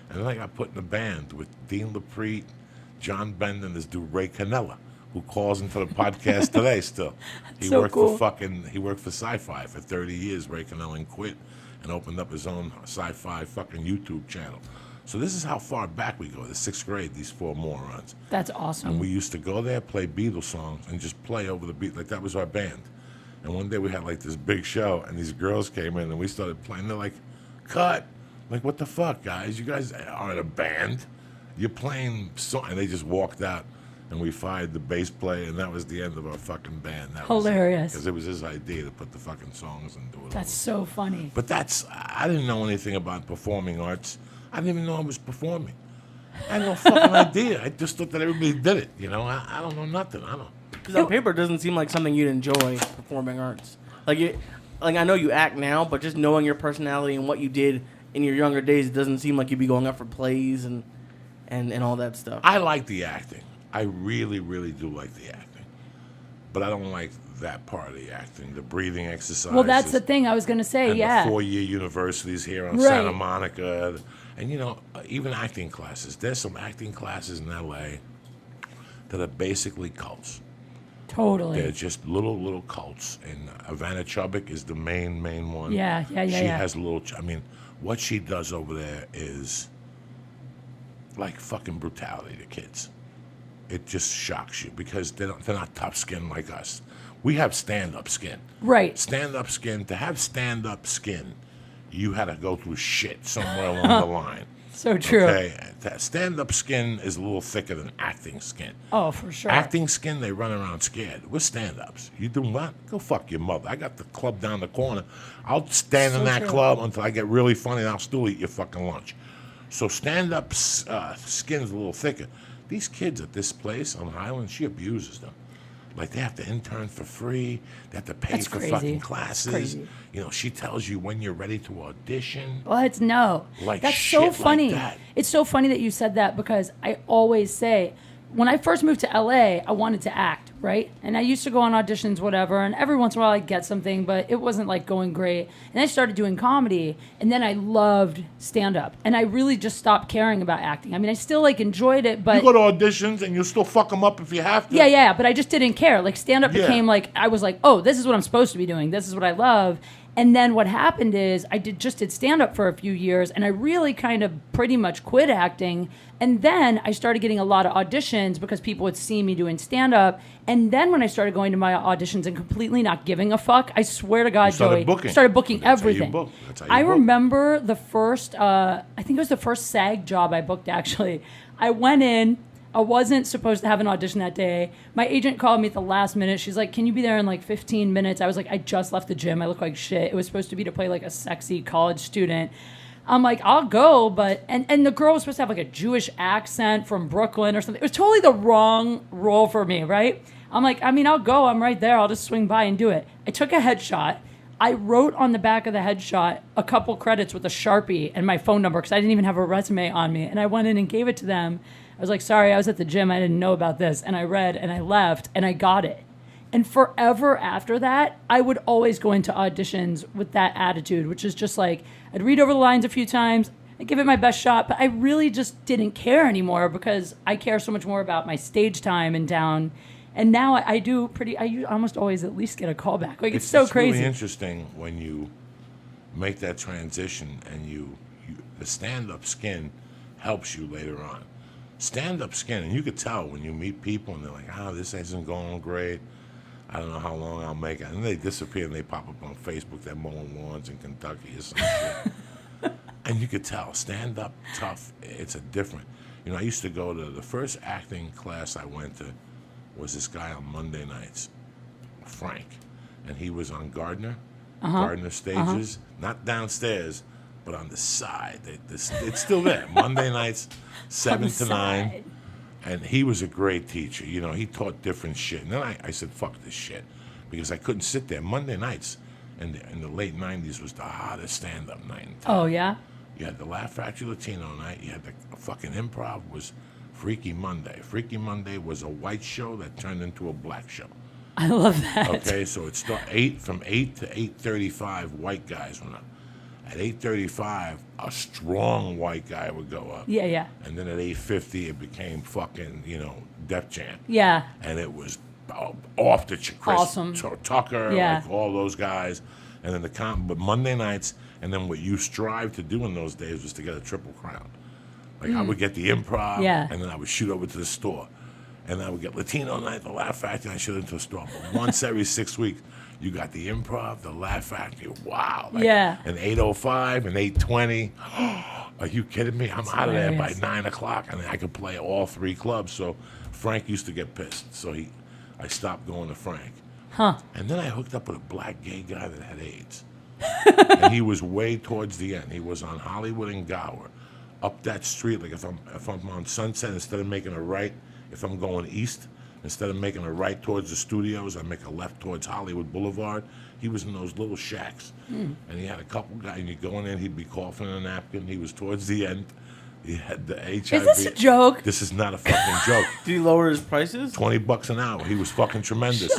And then I got put in a band with Dean LaPrete, John Bend, and this dude Ray Canella, who calls into the podcast today still. He so worked cool. he worked for Sci-Fi for 30 years, Ray Canella, and quit and opened up his own Sci-Fi fucking YouTube channel. So this is how far back we go, the 6th grade, these 4 morons. That's awesome. And we used to go there, play Beatles songs, and just play over the beat. Like, that was our band. And one day we had, like, this big show, and these girls came in, and we started playing. They're like, cut. Like, what the fuck, guys? You guys aren't a band. You're playing song. And they just walked out, and we fired the bass player, and that was the end of our fucking band. That Hilarious. Because it was his idea to put the fucking songs and do it. That's so funny. But I didn't know anything about performing arts. I didn't even know I was performing. I had no fucking idea. I just thought that everybody did it. You know, I don't know nothing. I don't. Because on paper, it doesn't seem like something you'd enjoy, performing arts. Like I know you act now, but just knowing your personality and what you did in your younger days, it doesn't seem like you'd be going up for plays and all that stuff. I like the acting. I really, really do like the acting. But I don't like that part of the acting, the breathing exercises. Well, that's the thing I was going to say, and yeah. the 4-year universities here on Right. Santa Monica. And, you know, even acting classes. There's some acting classes in L.A. that are basically cults. Totally. They're just little cults. And Ivana Chubbuck is the main one. Yeah. She has I mean, what she does over there is like fucking brutality to kids. It just shocks you because they're not tough skin like us. We have stand-up skin. Right. Stand-up skin. To have stand-up skin, you had to go through shit somewhere along the line. So true. Okay, stand-up skin is a little thicker than acting skin. Oh, for sure. Acting skin, they run around scared. We're stand-ups. You do what? Go fuck your mother. I got the club down the corner. I'll stand in that club until I get really funny, and I'll still eat your fucking lunch. So stand-up skin's a little thicker. These kids at this place on Highland, she abuses them. Like, they have to intern for free. They have to pay for fucking classes. You know, she tells you when you're ready to audition. What? No. Like, that's shit so funny. like that. It's so funny that you said that because I always say, when I first moved to LA, I wanted to act, right? And I used to go on auditions, whatever, and every once in a while I'd get something, but it wasn't like going great. And I started doing comedy, and then I loved stand-up. And I really just stopped caring about acting. I mean, I still like enjoyed it, but... You go to auditions and you still fuck them up if you have to. Yeah, but I just didn't care. Like, stand-up became like, I was like, oh, this is what I'm supposed to be doing. This is what I love. And then what happened is I did stand-up for a few years, and I really kind of pretty much quit acting. And then I started getting a lot of auditions because people would see me doing stand-up. And then when I started going to my auditions and completely not giving a fuck, I swear to God, Joey, started booking everything. I remember the first, I think it was the first SAG job I booked, actually. I went in. I wasn't supposed to have an audition that day. My agent called me at the last minute. She's like, can you be there in like 15 minutes? I was like, I just left the gym. I look like shit. It was supposed to be to play like a sexy college student. I'm like, I'll go, but... And the girl was supposed to have like a Jewish accent from Brooklyn or something. It was totally the wrong role for me, right? I'm like, I mean, I'll go. I'm right there. I'll just swing by and do it. I took a headshot. I wrote on the back of the headshot a couple credits with a Sharpie and my phone number because I didn't even have a resume on me. And I went in and gave it to them. I was like, sorry, I was at the gym. I didn't know about this. And I read and I left and I got it. And forever after that, I would always go into auditions with that attitude, which is just like, I'd read over the lines a few times, I'd give it my best shot, but I really just didn't care anymore because I care so much more about my stage time and down. And now I almost always at least get a call back. Like, it's so crazy. It's really interesting when you make that transition and the stand-up skin helps you later on. Stand-up skin, and you could tell when you meet people and they're like, this isn't going great. I don't know how long I'll make it. And they disappear and they pop up on Facebook. They're mowing lawns in Kentucky or some shit. And you could tell, stand-up, tough, it's a different. You know, I used to go to, the first acting class I went to was this guy on Monday nights, Frank. And he was on Gardner stages, not downstairs, but on the side. It's still there. Monday nights, 7 to 9. And he was a great teacher. You know, he taught different shit. And then I said, fuck this shit. Because I couldn't sit there. Monday nights in the late 90s was the hottest stand-up night in town. Oh, yeah? You had the Laugh Factory Latino night. You had the fucking improv was Freaky Monday. Freaky Monday was a white show that turned into a black show. I love that. Okay, so it started from 8 to 8:35, white guys went up. At 8:35, a strong white guy would go up. Yeah, yeah. And then at 8:50, it became fucking, Def Jam. Yeah. And it was off the Chris Awesome. Tucker, Yeah. like all those guys. And then but Monday nights, and then what you strive to do in those days was to get a Triple Crown. Like I would get the Improv, Yeah. and then I would shoot over to the store. And I would get Latino Night, the Laugh Factory, and I shoot into a store. But once every 6 weeks, you got the Improv, the Laugh Factory. Wow. Yeah. And 8:05 and 8:20. Are you kidding me? I'm out of there by hilarious. 9 o'clock, and I could play all 3 clubs. So Frank used to get pissed. So I stopped going to Frank. Huh. And then I hooked up with a black gay guy that had AIDS. And he was way towards the end. He was on Hollywood and Gower. Up that street, like if I'm on Sunset, instead of making a right, if I'm going east, instead of making a right towards the studios, I make a left towards Hollywood Boulevard. He was in those little shacks. And he had a couple guys, and you go in there, he'd be coughing in a napkin. He was towards the end. He had the HIV. Is this a joke? This is not a fucking joke. Did he lower his prices? $20 an hour. He was fucking tremendous.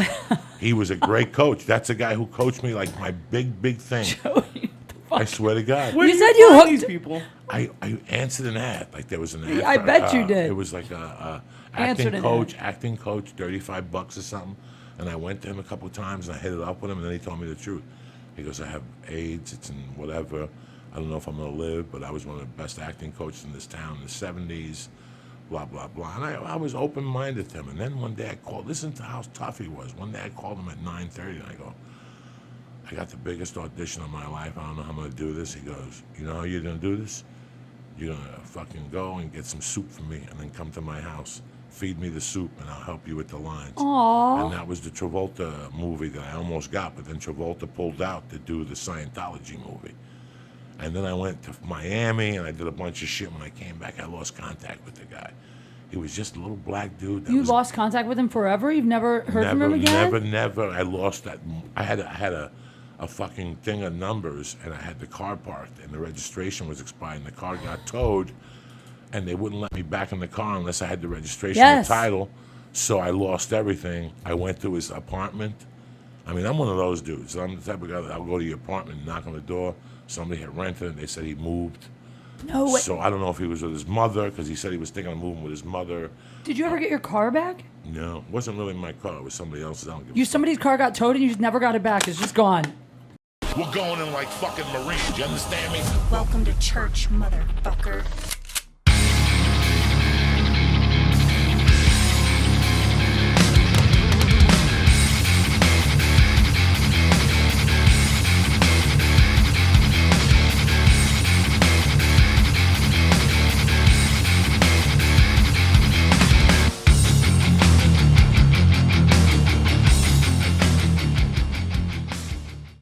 He was a great coach. That's a guy who coached me like my big thing. Joey, I swear to God. Where You do said you find hooked- these people. I answered an ad. Like there was an ad. I for, bet you did. It was like a Answered an acting coach, $35 or something. And I went to him a couple of times and I hit it up with him, and then he told me the truth. He goes, I have AIDS, it's in whatever. I don't know if I'm gonna live, but I was one of the best acting coaches in this town in the 70s, blah, blah, blah. And I was open-minded to him. And then one day I called, listen to how tough he was. One day I called him at 9:30 and I go, I got the biggest audition of my life. I don't know how I'm gonna do this. He goes, you know how you're gonna do this? You're gonna fucking go and get some soup for me and then come to my house. Feed me the soup and I'll help you with the lines. Aww. And that was the Travolta movie that I almost got, but then Travolta pulled out to do the Scientology movie. And then I went to Miami and I did a bunch of shit. When I came back, I lost contact with the guy. He was just a little black dude. That You was lost contact with him forever? You've never heard from him again? Never. I lost that. I had a fucking thing of numbers, and I had the car parked, and the registration was expired, and the car got towed, and they wouldn't let me back in the car unless I had the registration and Yes. title. So I lost everything. I went to his apartment. I mean, I'm one of those dudes. I'm the type of guy that I'll go to your apartment and knock on the door. Somebody had rented it. They said he moved. No way. So I don't know if he was with his mother, because he said he was thinking of moving with his mother. Did you ever get your car back? No, it wasn't really my car. It was somebody else's. I don't give a Somebody's car got towed and you just never got it back. It's just gone. We're going in like fucking Marines. You understand me? Welcome to church, motherfucker.